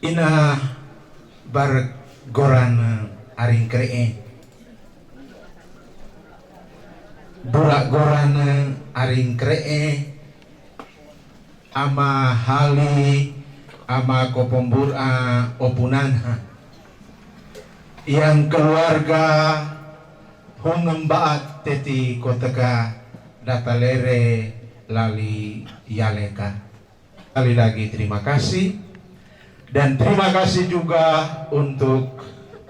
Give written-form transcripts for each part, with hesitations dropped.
ina bargoran aring kree burak goran aring kree ama hali ama kopombur opunan yang keluarga hongembaat teti koteka datalere lali yaleka. Sekali lagi terima kasih, dan terima kasih juga untuk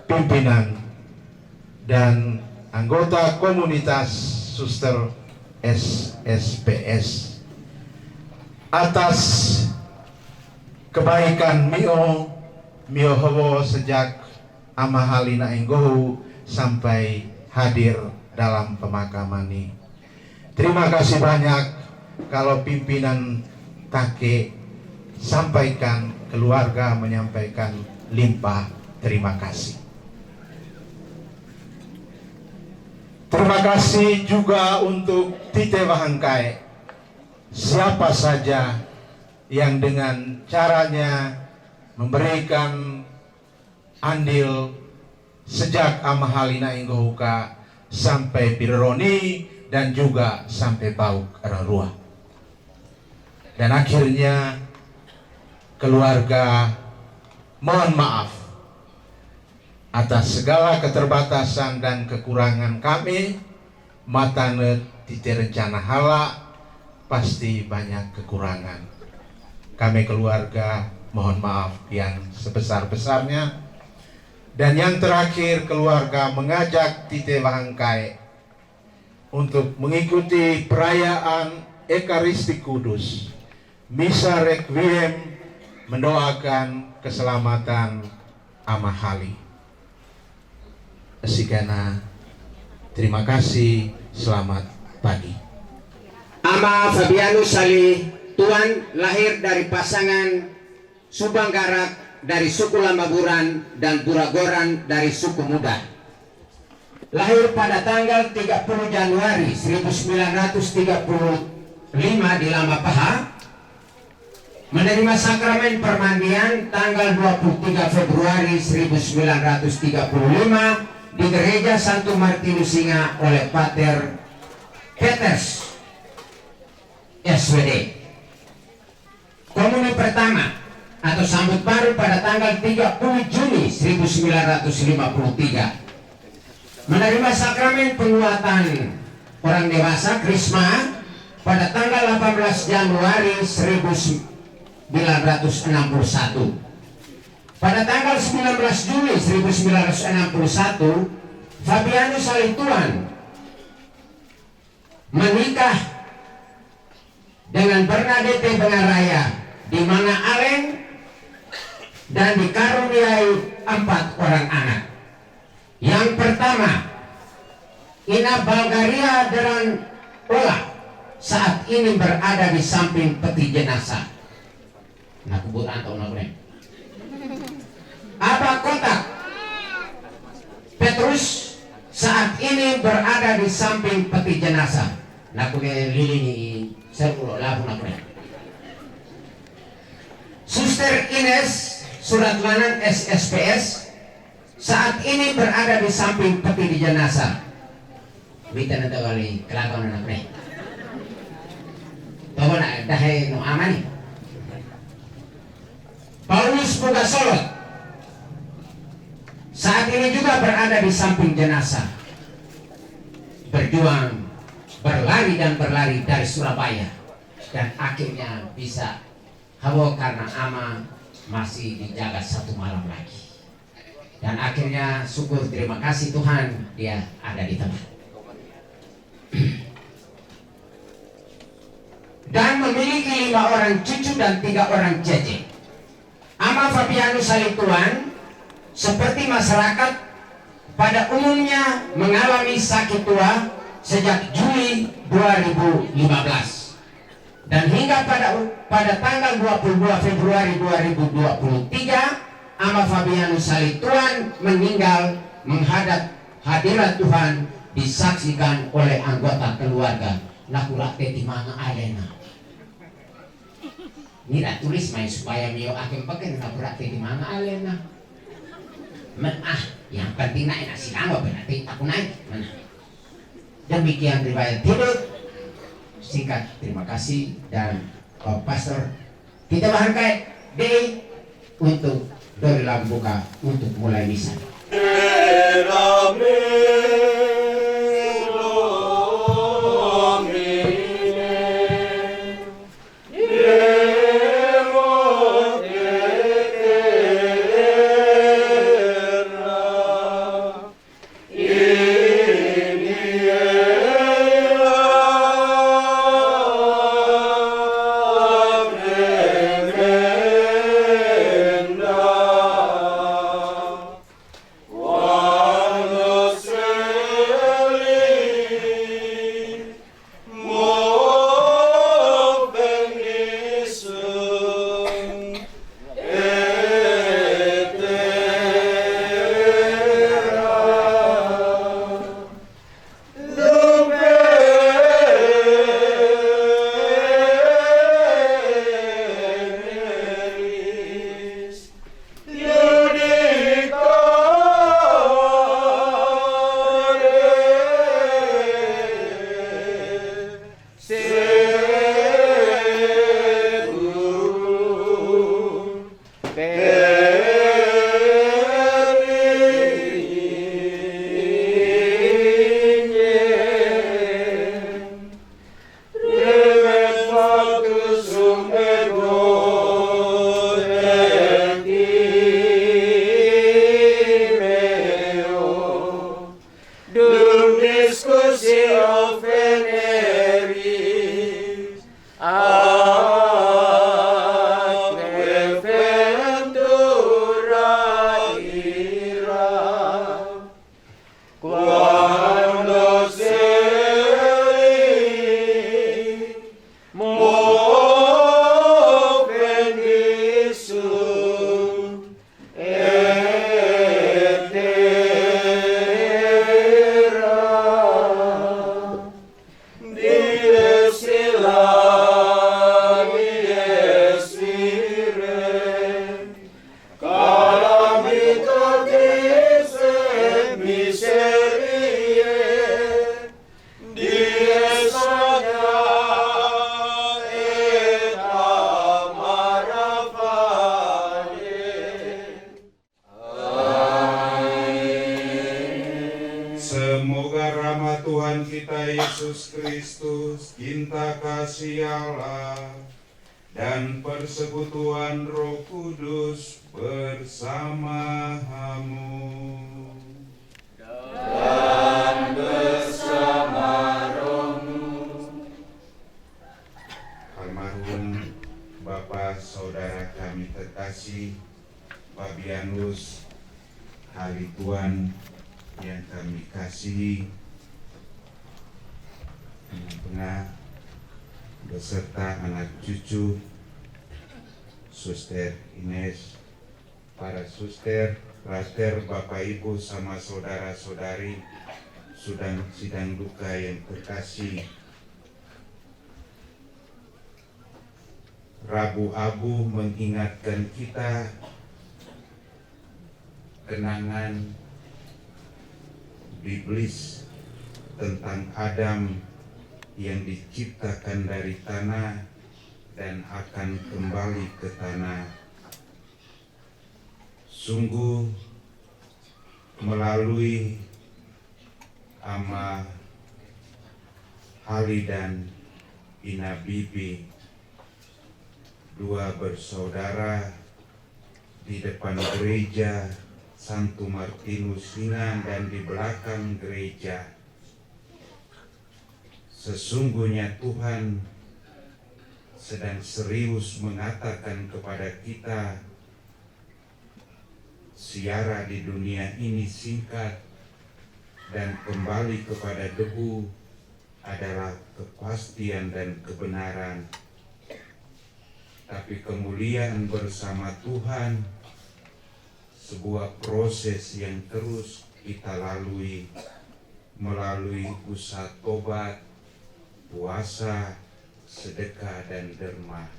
pimpinan dan anggota komunitas Suster SSPS atas kebaikan mio hawo sejak amahalina enggohu sampai hadir dalam pemakaman ini. Terima kasih banyak. Kalau pimpinan take sampaikan, keluarga menyampaikan limpah terima kasih. Terima kasih juga untuk Tite Wahangkai, siapa saja yang dengan caranya memberikan andil sejak amahalina inggohuka sampai Pironi dan juga sampai Bauk Ararua. Dan akhirnya keluarga mohon maaf atas segala keterbatasan dan kekurangan kami. Matane tite rencana hala pasti banyak kekurangan. Kami keluarga mohon maaf yang sebesar-besarnya. Dan yang terakhir, keluarga mengajak Tite Wahangkai untuk mengikuti perayaan Ekaristi Kudus, Misa Requiem, mendoakan keselamatan Amahali. Asikana, terima kasih, selamat pagi. Ama Fabianus Sali Tuan lahir dari pasangan Subanggarak dari suku Lambaburan dan Buragoran dari suku Muda. Lahir pada tanggal 30 Januari 1935 di Lamapaha. Menerima sakramen permandian tanggal 23 Februari 1935 di Gereja Santo Martinus Singa oleh Pater Peters SWD. Komuni pertama atau sambut baru pada tanggal 30 Juni 1953. Menerima sakramen penguatan orang dewasa Krisma pada tanggal 18 Januari 1961. Pada tanggal 19 Juli 1961, Fabianus Salituan menikah dengan Bernadette Bengaraya, di mana Aleng dan dikaruniai 4 orang anak. Yang pertama, Ina Balgaria Deran Ola, saat ini berada di samping peti jenazah. Nah, kubur atau nabreng. Aba Kotak Petrus saat ini berada di samping peti jenazah. Nah, kuliah lilini serulo labu nabreng. Suster Ines Suratlanan SSPS saat ini berada di samping peti di jenazah. Kita nanti kali kelakon anak nih. Tahu nak dah no aman. Paulus Pugasolot saat ini juga berada di samping jenazah, berjuang, berlari dan berlari dari Surabaya, dan akhirnya bisa hawa karena ama masih dijaga 1 malam lagi. Dan akhirnya syukur terima kasih Tuhan dia ada di tempat. Dan memiliki 5 orang cucu dan 3 orang jeje. Ama Fabianus Salituan seperti masyarakat pada umumnya mengalami sakit tua sejak Juli 2015. Dan hingga pada tanggal 22 Februari 2023, Ama Fabianus Salituan meninggal menghadap hadirat Tuhan disaksikan oleh anggota keluarga. Nakulak teti mana alena. nira tulis main supaya mio akan pakai na berarti di mana alena. Yang penting naik nasi nama berarti aku naik mana. Demikian riwayat hidup singkat. Terima kasih dan Pak Pastor kita bangkai D untuk dari lambuka untuk mulai misa. Semoga rahmat Tuhan kita Yesus Kristus, cinta kasih Allah, dan persekutuan Roh Kudus bersamamu. Dan bersama rohmu. Almarhum Bapak Saudara kami terkasih Fabianus Halituan yang kami kasihi, pengah beserta anak cucu Suster Ines, para suster, raster, Bapak Ibu sama saudara-saudari sidang duka yang terkasih. Rabu Abu mengingatkan kita kenangan Biblis tentang Adam yang diciptakan dari tanah dan akan kembali ke tanah. Sungguh melalui Ama Hali dan Ina Bibi, dua bersaudara di depan gereja Santo Martinus Sinan dan di belakang gereja. Sesungguhnya Tuhan sedang serius mengatakan kepada kita, siara di dunia ini singkat dan kembali kepada debu adalah kepastian dan kebenaran. Tapi kemuliaan bersama Tuhan sebuah proses yang terus kita lalui melalui usaha tobat, puasa, sedekah dan derma.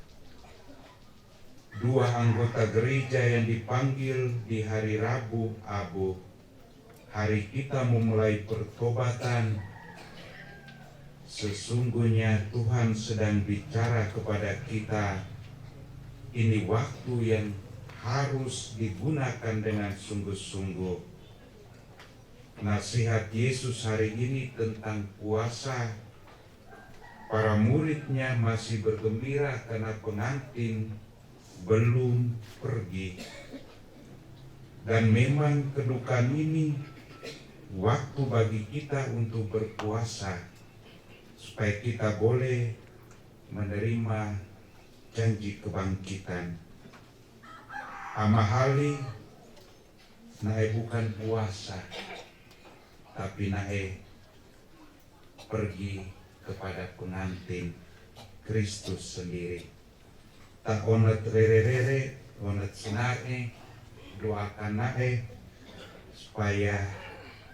2 anggota gereja yang dipanggil di hari Rabu Abu, hari kita memulai pertobatan. Sesungguhnya Tuhan sedang bicara kepada kita. Ini waktu yang harus digunakan dengan sungguh-sungguh. Nasihat Yesus hari ini tentang puasa. Para muridnya masih bergembira karena pengantin belum pergi. Dan memang kedukaan ini waktu bagi kita untuk berpuasa, supaya kita boleh menerima janji kebangkitan. Amahali nae bukan puasa, tapi nae pergi kepada pengantin Kristus sendiri. Tak onet rere-rere, onet senare, doakan nae supaya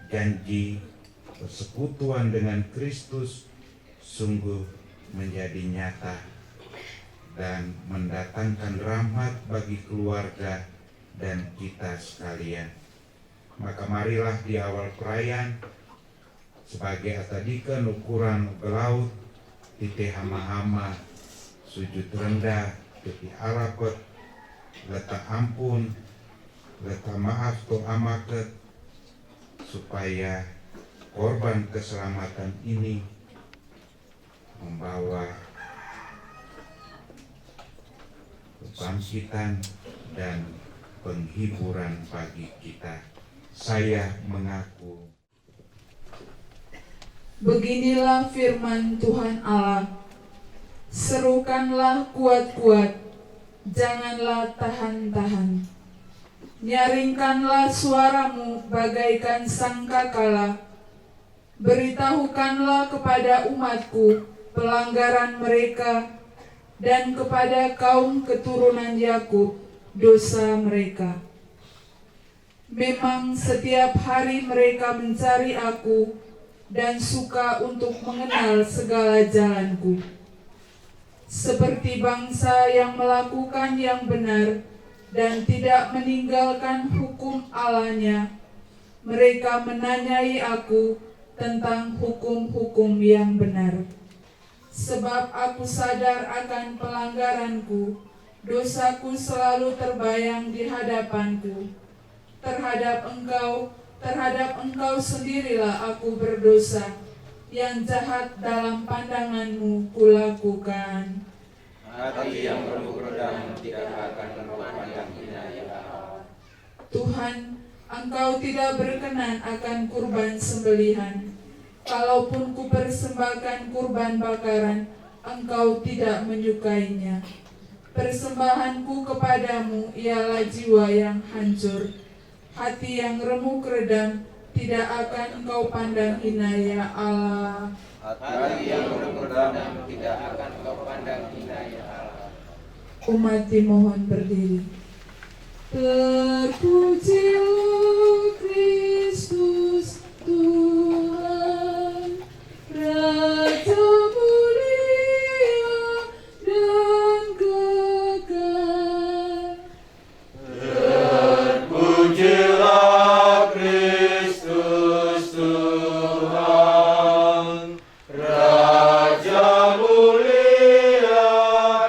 janji persekutuan dengan Kristus sungguh menjadi nyata dan mendatangkan rahmat bagi keluarga dan kita sekalian. Maka marilah di awal perayaan sebagai atadika ukuran gelaut titih hama-hama sujud rendah titih arapet letak ampun letak maaf to amaket, supaya korban keselamatan ini membawa kebangkitan dan penghiburan bagi kita. Saya mengaku. Beginilah firman Tuhan Allah, serukanlah kuat-kuat, janganlah tahan-tahan. Nyaringkanlah suaramu bagaikan sangkakala, beritahukanlah kepada umatku pelanggaran mereka, dan kepada kaum keturunan Yakub dosa mereka. Memang setiap hari mereka mencari aku dan suka untuk mengenal segala jalanku. Seperti bangsa yang melakukan yang benar dan tidak meninggalkan hukum Allahnya, mereka menanyai aku tentang hukum-hukum yang benar. Sebab aku sadar akan pelanggaranku, dosaku selalu terbayang di hadapanku. Terhadap engkau sendirilah aku berdosa, yang jahat dalam pandanganmu kulakukan. Hati yang penuh redam tidak akan memandang hina ya Allah. Tuhan, engkau tidak berkenan akan kurban sembelihan. Kalaupun kupersembahkan kurban bakaran, engkau tidak menyukainya. Persembahanku kepadamu ialah jiwa yang hancur. Hati yang remuk redam tidak akan engkau pandang hina ya Allah. Hati yang penuh redam tidak akan engkau pandang hina ya Allah. Umat dimohon berdiri. Terpujilah Kristus Tuhan, Raja mulia dan kekal. Terpujilah Kristus Tuhan, Raja mulia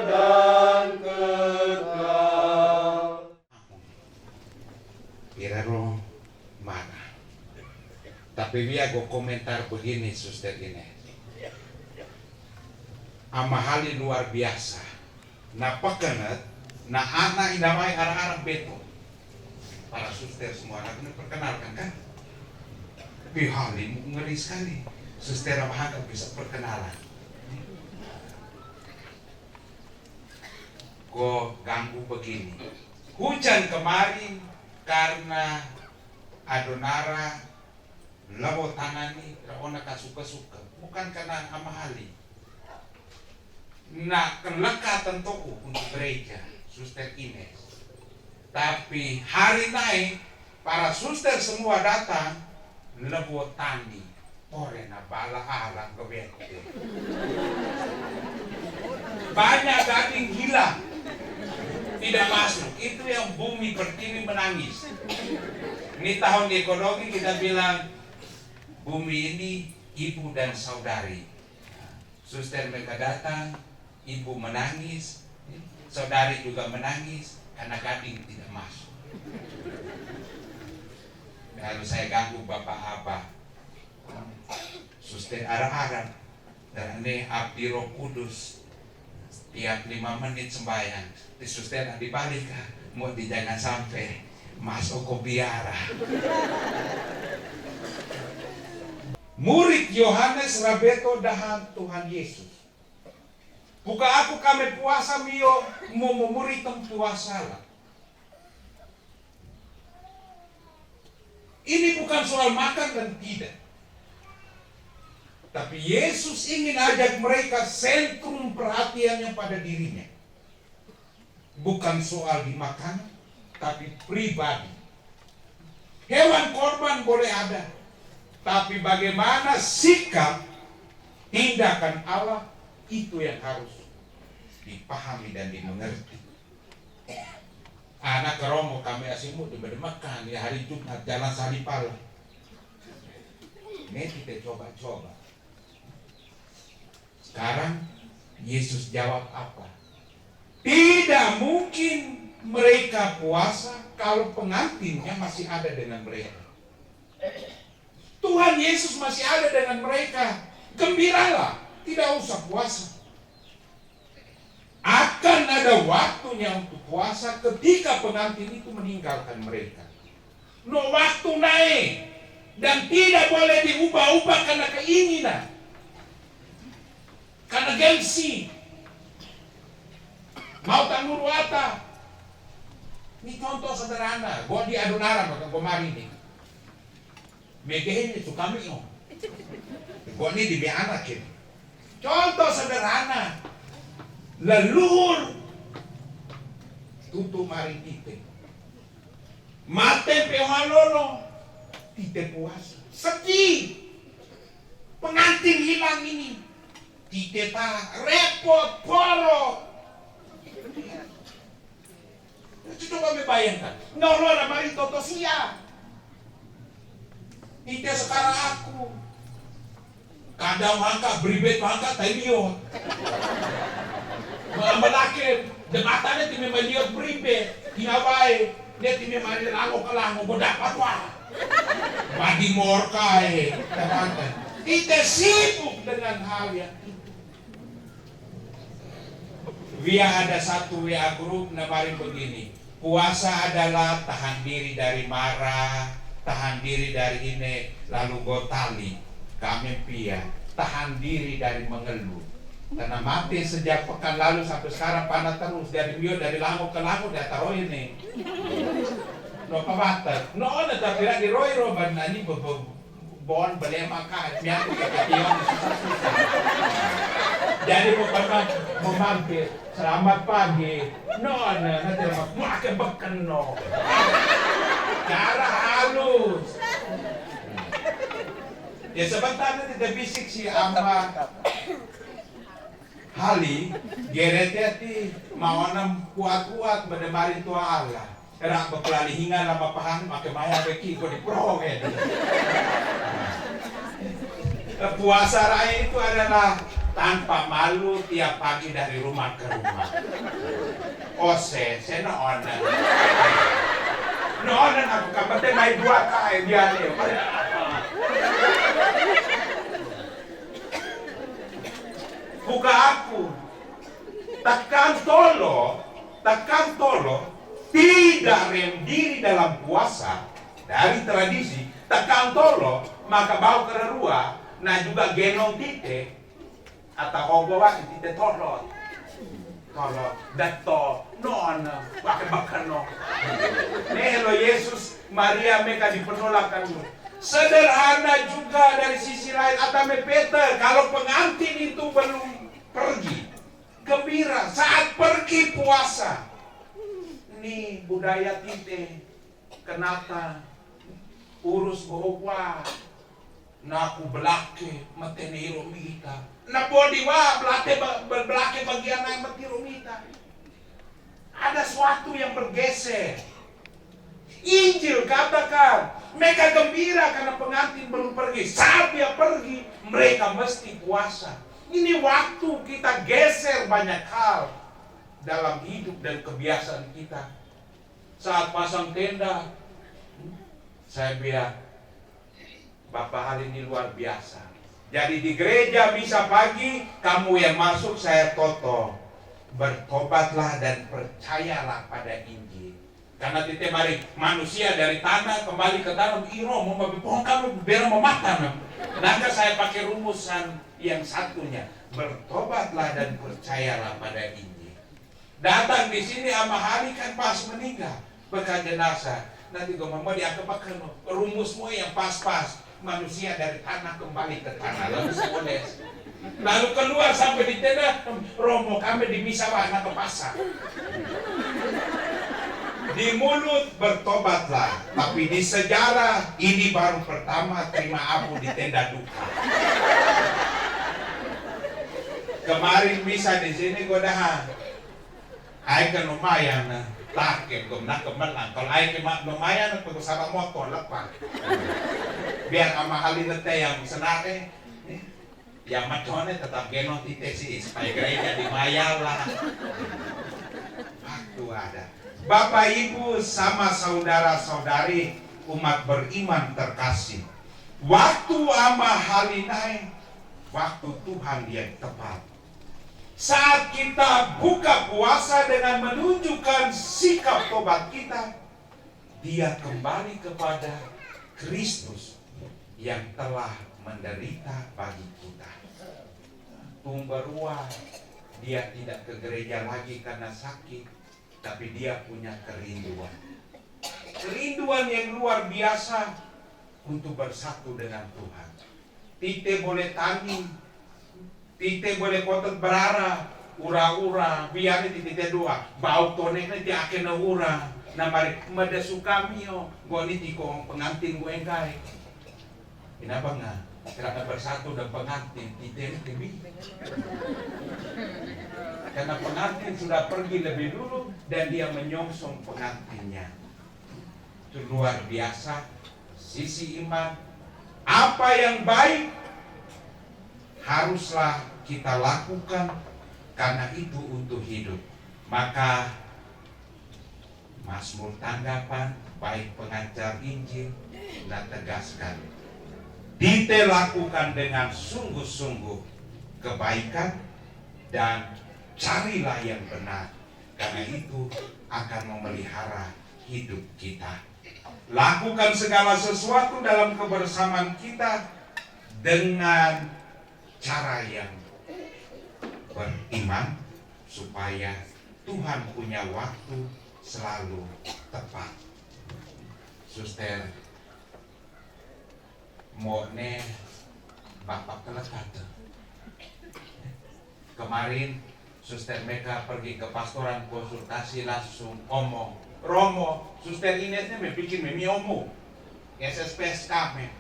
dan kekal. Iraro mana? Tapi dia gue komentar begini, Suster ini. Amahali luar biasa. Napakanat, na anak inamai arah-arah beto. Para suster semua anak ini perkenalkan kan? Bihali ngeri sekali. Suster Amahaka bisa perkenalan. Gue ganggu begini. Hujan kemarin karena adonara labo tanani raona kasuka-suka, bukan karena amahali. Nah, kenleka tentu untuk gereja, Suster Ines. Tapi hari naik, para suster semua datang, lebo tani, orena bala alang kebete. Banyak daging hilang. tidak masuk. Itu yang bumi pertiwi menangis. Ini tahun ekonomi kita bilang bumi ini ibu dan saudari. Suster mereka datang, ibu menangis, saudari juga menangis karena gading tidak masuk. Lalu saya ganggu bapak apa? Suster arah-arah dan ini abdi Roh Kudus. Tiap 5 menit sembahyang, di suster dibalik mau jangan sampai masuk ke biara. Murid Yohanes Rabeto dahan Tuhan Yesus. Buka aku kami puasa mio mau murid puasa lah. Ini bukan soal makan dan tidak. Tapi Yesus ingin ajak mereka sentrum perhatiannya pada dirinya. Bukan soal dimakan, tapi pribadi. Hewan korban boleh ada. Tapi bagaimana sikap, tindakan Allah, itu yang harus dipahami dan dimengerti. Anak keromo kami asimu dibermakan di hari Jumat jalan Salipala. Ini kita coba-coba. Sekarang Yesus jawab apa? Tidak mungkin mereka puasa kalau pengantinnya masih ada dengan mereka. Tuhan Yesus masih ada dengan mereka. Gembiralah, tidak usah puasa. Akan ada waktunya untuk puasa ketika pengantin itu meninggalkan mereka. Waktu naik dan tidak boleh diubah-ubah karena keinginan. Karena gengsi. Mau tanur wata. Ini contoh sederhana. Gua di Adunara makan kemarin ini. Megehin itu kami no. Gua ini di anak ini. Contoh sederhana. Leluhur. Tutu mari tite. Mate pehalolo. Tite puasa. Sedih. Pengantin hilang ini. Tite ta repot poro. Coba bayangkan. Nolola mari toto sia. Tite sekarang aku. Kadang angka beribet angka tayo. Malakin, dematanya ti memaliot beribet. Tinabay, dia ti memali lango kalango mo dapat wah. Badi morka Tite sibuk dengan hal yang itu. Ada satu WA grup namarin begini. Puasa adalah tahan diri dari marah, tahan diri dari ini, lalu gotali. Kami pia, tahan diri dari mengeluh. Karena mati sejak pekan lalu sampai sekarang panas terus. Dari Mio, dari lango ke lango, dia taruh ini. No pabatat. No, tapi di roy-roy, ini bon, beli makan. Miyak keketian, susah-susah. Jadi mau mampir. Selamat pagi. No, nanti makan beken no. Cara halus. Ya sebentar nanti bisik si Amma Hali, gereteti mawana kuat-kuat berdemarin tua Allah. Era bekelali hinga lama pahan make maya beki ko di pro Puasa raya itu adalah tanpa malu tiap pagi dari rumah ke rumah. Ose, saya noonan. Noonan aku kapatnya may dua kaya biar dia. Buka aku. Takkan tolo tidak rem diri dalam puasa dari tradisi. Takkan tolo maka bau kererua. Nah juga genong tite atau obawa tite tolot. Tolot dato non pakai makan no. Nelo Yesus Maria mereka dipenolakan. Sederhana juga dari sisi lain Atame Peter, kalau pengantin itu belum pergi, gembira saat pergi puasa. Ini budaya tite kenata urus bahwa naku belake mateni romita. Na bodi wa belake bagian yang mati romita. ada sesuatu yang bergeser. Injil katakan, mereka gembira karena pengantin belum pergi. Saat dia pergi, mereka mesti puasa. Ini waktu kita geser banyak hal dalam hidup dan kebiasaan kita. Saat pasang tenda, saya bilang, Bapak hal ini luar biasa. Jadi di gereja bisa pagi, kamu yang masuk saya toto. Bertobatlah dan percayalah pada Injil. Karena tite mari manusia dari tanah kembali ke tanah, iro mau pohon kamu biar memakan. Maka saya pakai rumusan yang satunya, bertobatlah dan percayalah pada Injil. Datang di sini sama hari kan pas meninggal, bekas jenazah. Nanti gue mau diangkat rumusmu yang pas-pas. Manusia dari tanah kembali ke tanah, lalu seoles. Lalu keluar sampai di tenda, romo kami di misa anak ke pasar. Di mulut bertobatlah, tapi di sejarah ini baru pertama terima abu di tenda duka. Kemarin misa di sini gue dah, ayo kan lumayan, takut gue nak kemenang. Kalau ayo lumayan, aku sama motor lepas. Biar ama halin teh yang senare, yang macone tetap genon titesi supaya gereja dibayar lah. Waktu ada. Bapak Ibu sama saudara-saudari umat beriman terkasih. Waktu ama halinai, waktu Tuhan yang tepat. Saat kita buka puasa dengan menunjukkan sikap tobat kita, dia kembali kepada Kristus yang telah menderita bagi kita. Tumberua, dia tidak ke gereja lagi karena sakit, tapi dia punya kerinduan. Kerinduan yang luar biasa untuk bersatu dengan Tuhan. Tite boleh tani, tite boleh kotot berara, ura-ura, biar tite dua, bau toneknya dia akan ura. Namari medesu kami yo, gua ini tikong pengantin gue enggak. Kenapa enggak? Karena bersatu dan pengantin tidak lebih. Karena pengantin sudah pergi lebih dulu dan dia menyongsong pengantinnya. Itu luar biasa. Sisi iman, apa yang baik haruslah kita lakukan karena itu untuk hidup. Maka Mazmur tanggapan baik pengajar Injil dan tegaskan, dite lakukan dengan sungguh-sungguh kebaikan dan carilah yang benar, karena itu akan memelihara hidup kita. Lakukan segala sesuatu dalam kebersamaan kita dengan cara yang beriman supaya Tuhan punya waktu selalu tepat. Suster Mone Bapak Kelekate. Kemarin Suster Meka pergi ke pastoran konsultasi langsung omong, Romo, Suster Inesnya bikin memi omong SSPS kami.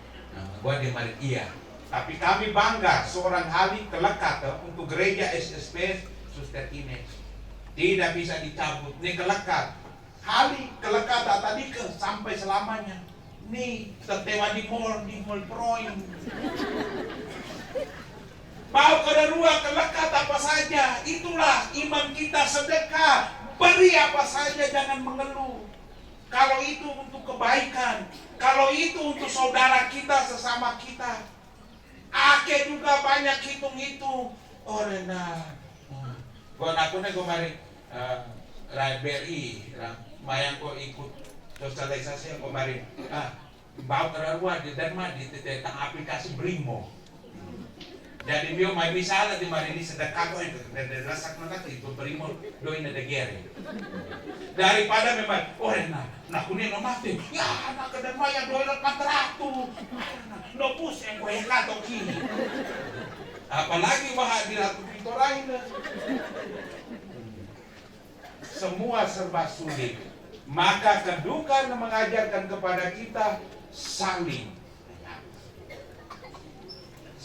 Gua dimari iya. Tapi kami bangga seorang ahli Kelekate untuk gereja SSPS Suster Ines. Tidak bisa dicabut, ini kelekat. Hali kelekat tadi ke sampai selamanya. Nih, tertewa di mall proin. Mau kedua kelekat apa saja, itulah iman kita sedekah. Beri apa saja, jangan mengeluh. Kalau itu untuk kebaikan, kalau itu untuk saudara kita sesama kita. Ake juga banyak hitung-hitung. Oh Rena, gua nakunnya gua mari BRI, mayang ko ikut sosialisasi yang kemarin. Bawa keluar di Denmark di tentang aplikasi Brimo. Jadi bio may misalah di mari ini sedekah ko itu dari rasak nanti itu Brimo doin ada gere. Daripada memang nah kunin no mati. Ya anak ke Denmark yang doin 400. No pusing ko yang kato kini. Apalagi wah di ratu pitorain. Semua serba sulit. Maka kedukaan mengajarkan kepada kita saling.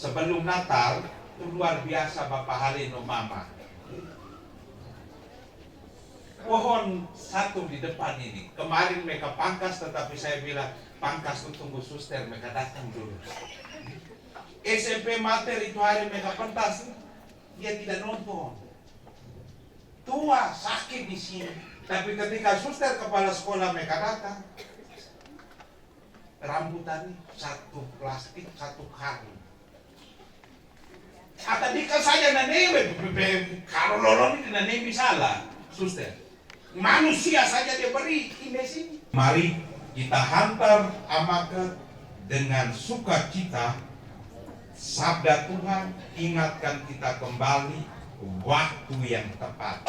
Sebelum Natal itu luar biasa Bapak Halino Mama. pohon satu di depan ini. Kemarin mereka pangkas, tetapi saya bilang pangkas itu tunggu suster, mereka datang dulu. SMP materi itu hari mereka pentas, dia tidak nonton. Tua, sakit di sini. Tapi ketika suster kepala sekolah mereka datang, rambutan satu plastik, satu karung. Tadi kan saya naneme, kalau lorong ini naneme salah, suster. Manusia saja dia beri ini sini. Mari kita hantar Amaka dengan sukacita. Sabda Tuhan ingatkan kita kembali waktu yang tepat.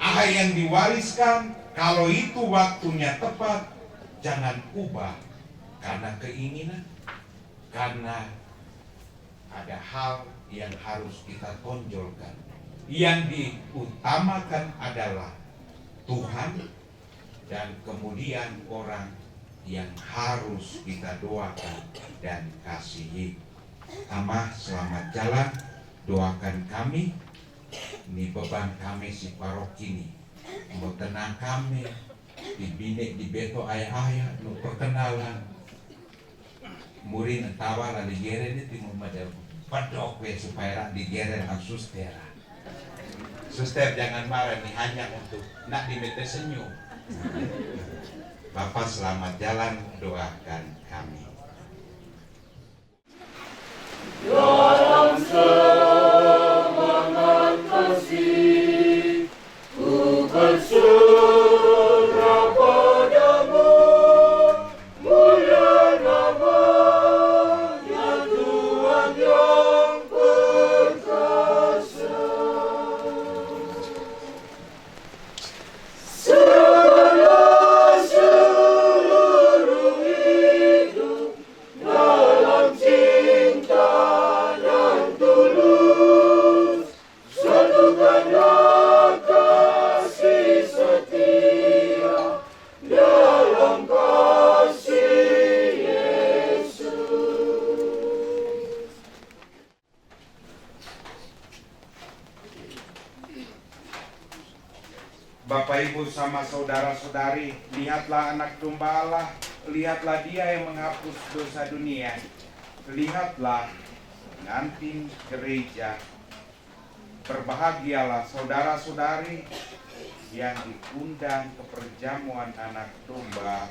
Apa yang diwariskan, kalau itu waktunya tepat, jangan ubah karena keinginan, karena ada hal yang harus kita tonjolkan. Yang diutamakan adalah Tuhan dan kemudian orang yang harus kita doakan dan kasihi. Amah, selamat jalan, doakan kami. Ini beban kami si paroki ini. Mau tenang kami, dibine di beto ayah-ayah, nu perkenalan. Murid tawa lah digere ini timur madal pedok supaya digere dengan suster. Suster jangan marah nih, hanya untuk nak dimete senyum. Bapak selamat jalan, doakan kami. Dalam semangat kasih, ku berserah padamu, mulia nama-Nya Tuhan yang perkasa. Serahlah seluruh hidup dalam cinta yang tulus, satukanlah kasih setia dalam kasih Yesus. Bapak Ibu sama saudara-saudari, lihatlah anak domba Allah, lihatlah dia yang menghapus dosa dunia. Lihatlah pengantin gereja. Berbahagialah saudara-saudari yang diundang ke perjamuan anak domba.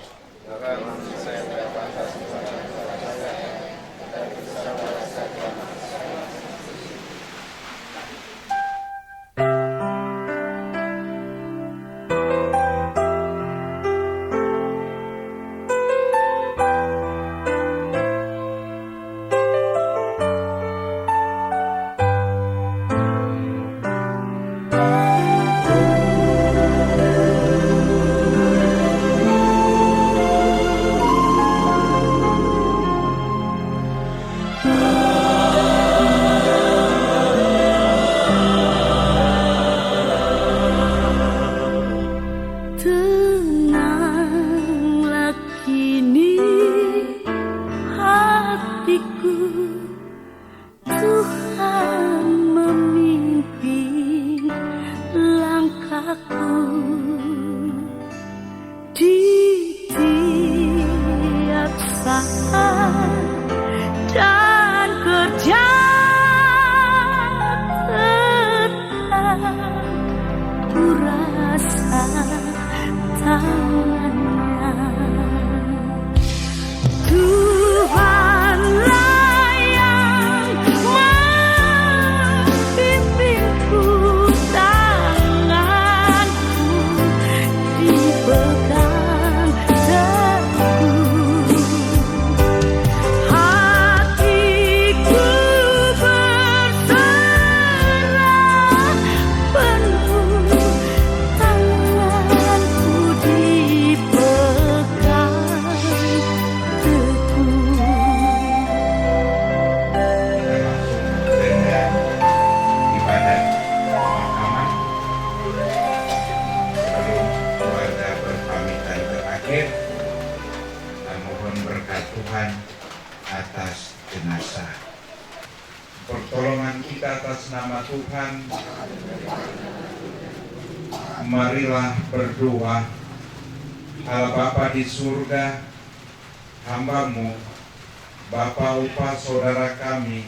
Tenanglah kini hatiku, Tuhan memimpin langkahku di tiap saat dan kerja tetap ku rasa tangannya. Tuhanlah yang membimbingku, tanganku dipegang teguh, hatiku berserah penuh, tanganku dipegang teguh. Dengan ibadah pemakaman, sebelum keluarga berpamitan terakhir, kita mohon berkat Tuhan atas jenazah. Pertolongan kita atas nama Tuhan, Marilah berdoa. Allah Bapa di surga, hamba-Mu, Bapa upah saudara kami,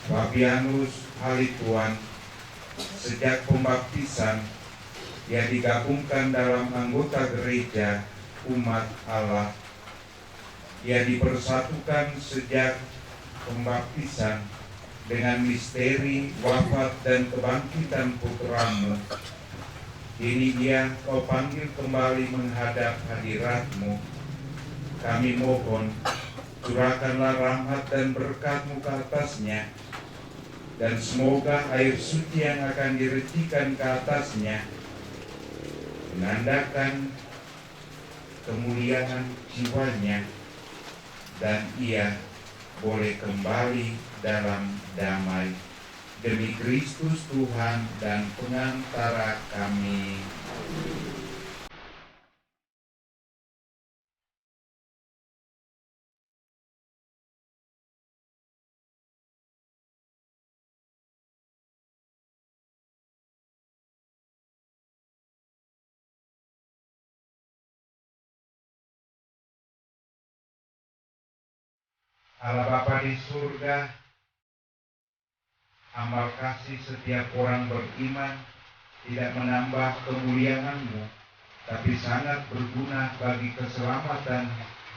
Fabianus Halituan, sejak pembaptisan, ia digabungkan dalam anggota gereja umat Allah. Ia dipersatukan sejak pembaptisan dengan misteri wafat dan kebangkitan putra-Mu. Kini ia Kau panggil kembali menghadap hadirat-Mu. Kami mohon, curahkanlah rahmat dan berkat-Mu ke atasnya, dan semoga air suci yang akan direcikan ke atasnya menandakan kemuliaan jiwanya, dan ia boleh kembali dalam damai. Demi Kristus Tuhan dan pengantara kami. Allah Bapa di surga, amal kasih setiap orang beriman tidak menambah kemuliaan-Mu, tapi sangat berguna bagi keselamatan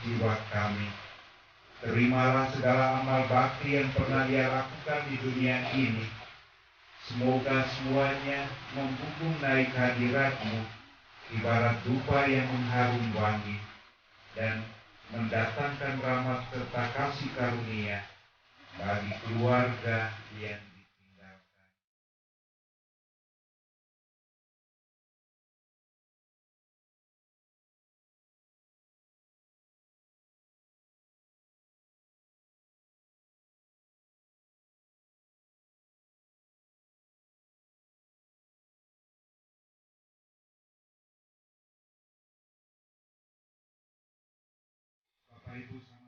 jiwa kami. Terimalah segala amal bakti yang pernah Ia lakukan di dunia ini. Semoga semuanya membumbung naik hadirat-Mu, ibarat dupa yang mengharum wangi, dan mendatangkan rahmat serta kasih karunia bagi keluarga yang Bapak Ibu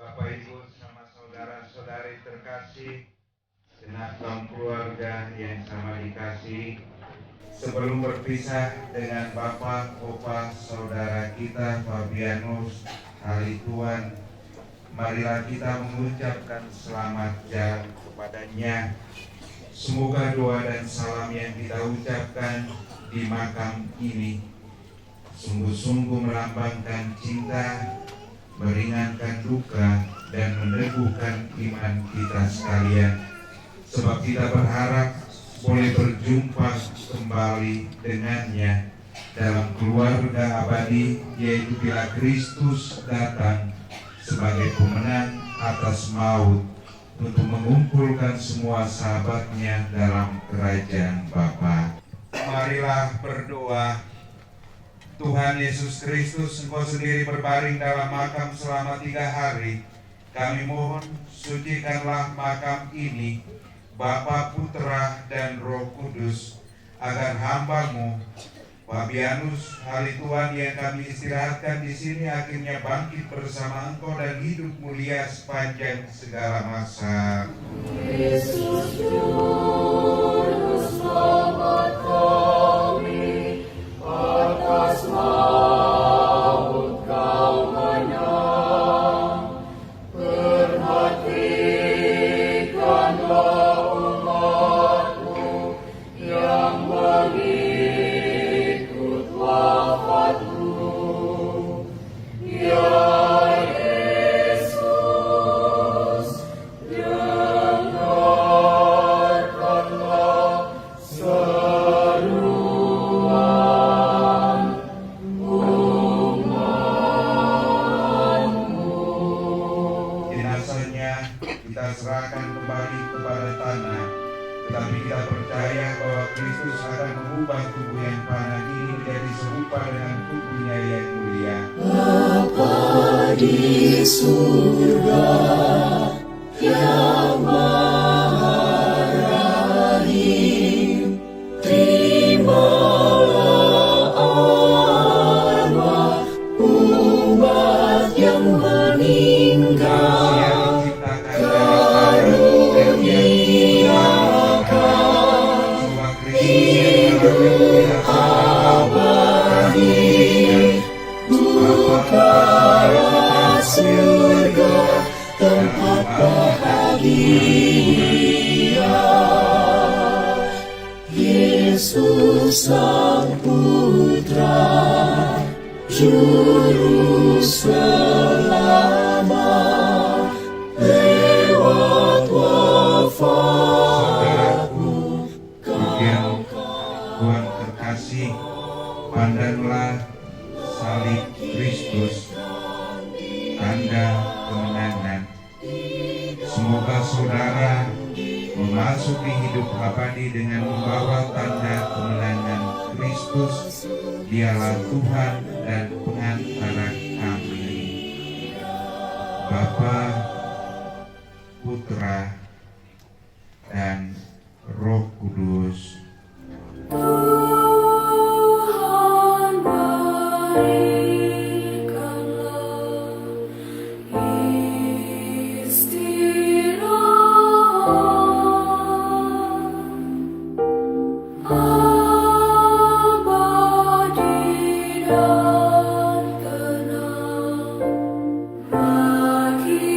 Bapak Ibu sama saudara-saudari terkasih, segenap kaum keluarga yang sama dikasih, sebelum berpisah dengan Bapak, Opa, saudara kita Fabianus Halituan, marilah kita mengucapkan selamat jalan kepadanya. Semoga doa dan salam yang kita ucapkan di makam ini sungguh-sungguh melambangkan cinta, meringankan duka, dan meneguhkan iman kita sekalian. Sebab kita berharap boleh berjumpa kembali dengannya dalam keluarga abadi, yaitu bila Kristus datang sebagai pemenang atas maut untuk mengumpulkan semua sahabatnya dalam kerajaan Bapa. Marilah berdoa. Tuhan Yesus Kristus, Engkau sendiri berbaring dalam makam selama 3 hari. Kami mohon, sucikanlah makam ini, Bapa, Putra, dan Roh Kudus, agar hamba-Mu, Fabianus Halituan yang kami istirahatkan di sini akhirnya bangkit bersama Engkau dan hidup mulia sepanjang segala masa. Yesus Juru Selamat kami, atas maut Kau menang. Perhatikanlah umat-Mu yang mengikut wafat-Mu. Ya Yesus, dengarkanlah seruan umat-Mu. Jenazahnya kita serahkan kembali kepada tanah, tetapi kita percaya bahwa Kristus akan mengubah tubuh yang fana ini menjadi serupa dengan tubuhnya yang mulia. Bapa di surga yang maha rahim, terimalah arwah umat yang meninggal. Bukalah surga tempat bahagia. Yesus Sang Putra, Juru Selamat, lewat wafat-Mu Tuhan terkasih, pandanglah salib Kristus, tanda kemenangan. Semoga saudara memasuki hidup abadi dengan membawa tanda kemenangan Kristus. Dialah Tuhan dan pengantara kami. Bapa, Putra, dan Roh Kudus. Tuhan berikanlah istirahat abadi dan tenang bagi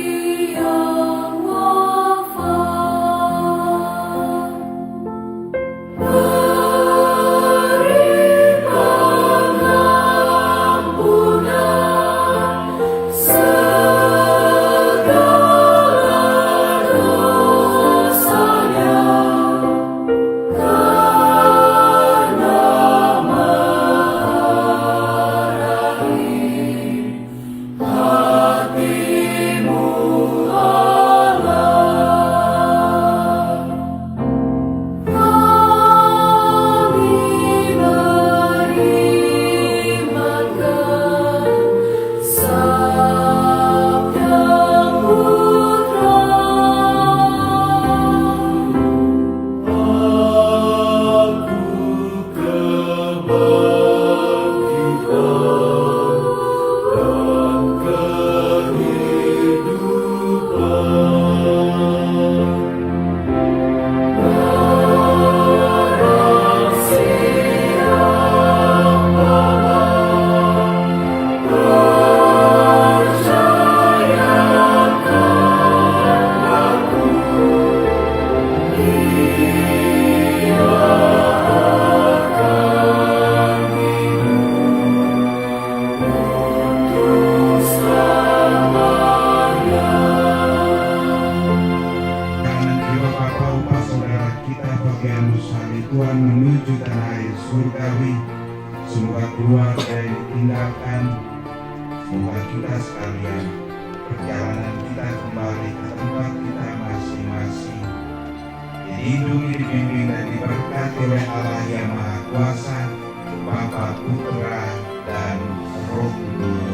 yang wafat. Semoga kita sekalian perjalanan kita kembali ke tempat kita masing-masing dilindungi, dibimbing dan diberkati oleh Allah yang Maha Kuasa, Bapa, Putra dan Roh Kudus.